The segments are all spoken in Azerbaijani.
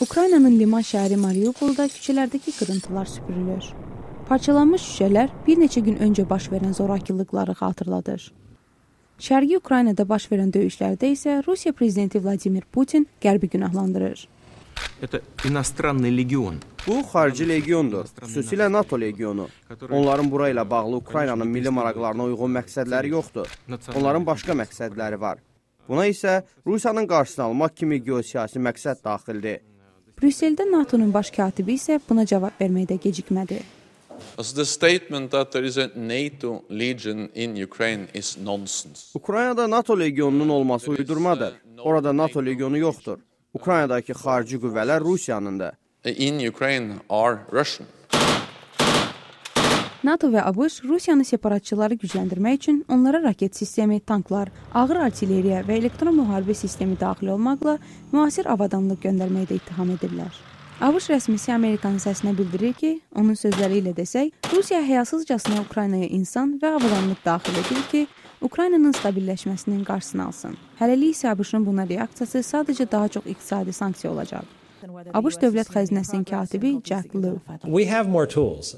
Ukraynanın liman şəhəri Mariupolda küçələrdəki qırıntılar süpürülür. Parçalanmış şüşələr bir neçə gün öncə baş verən zorakılıqları xatırladır. Şərqi Ukraynada baş verən döyüşlərdə isə Rusiya prezidenti Vladimir Putin Qərbi günahlandırır. Bu, xarici legiondur, xüsusilə NATO legionu. Onların burayla bağlı Ukraynanın milli maraqlarına uyğun məqsədləri yoxdur. Onların başqa məqsədləri var. Buna isə Rusiyanın qarşısını almaq kimi geosiyasi məqsəd daxildir. Brüsseldə NATO'nun baş katibi isə buna cavab verməkdə gecikmədi. Ukraynada NATO legionunun olması uydurmadır. Orada NATO legionu yoxdur. Ukraynadakı xarici qüvvələr Rusiyanındır. NATO və ABŞ Rusiyanı separatçıları gücləndirmək üçün onlara raket sistemi, tanklar, ağır artilleriya və elektron müharibə sistemi daxil olmaqla müasir avadanlıq göndərməkdə ittiham edirlər. ABŞ rəsmisi Amerikanın səsinə bildirir ki, onun sözləri ilə desək, Rusiya həyasızcasına Ukraynaya insan və avadanlıq daxil edir ki, Ukraynanın stabilləşməsinin qarşısını alsın. Hələlik isə ABŞ-ın buna reaksiyası sadəcə daha çox iqtisadi sanksiya olacaq. ABŞ Dövlət Xəzinəsinin katibi Jack Lew.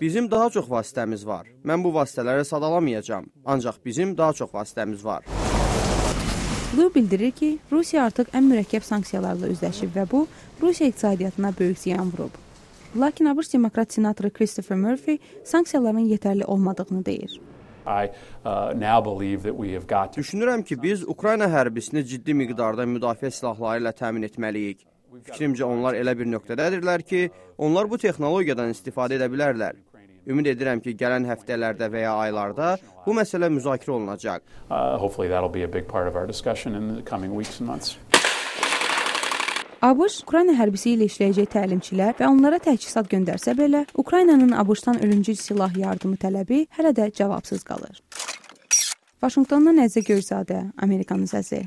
Bizim daha çox vasitəmiz var. Mən bu vasitələri sadalamayacağam. Ancaq bizim daha çox vasitəmiz var. Lew bildirir ki, Rusiya artıq ən mürəkkəb sanksiyalarla üzləşib və bu, Rusiya iqtisadiyyatına böyük ziyan vurub. Lakin ABŞ Demokrat senatoru Christopher Murphy sanksiyaların yetərli olmadığını deyir. Düşünürəm ki, biz Ukrayna hərbisini ciddi miqdarda müdafiə silahları ilə təmin etməliyik. Fikrimcə onlar elə bir nöqtədədirlər ki, onlar bu texnologiyadan istifadə edə bilərlər. Ümid edirəm ki, gələn həftələrdə və ya aylarda bu məsələ müzakirə olunacaq. ABŞ Ukrayna hərbisi ilə işləyəcək təlimçilər və onlara təchizat göndərsə belə, Ukraynanın ABŞ-dan ölümcül silah yardımı tələbi hələ də cavabsız qalır. Vaşinqtondan Əzizə Göyzadə, Amerikanın səsi.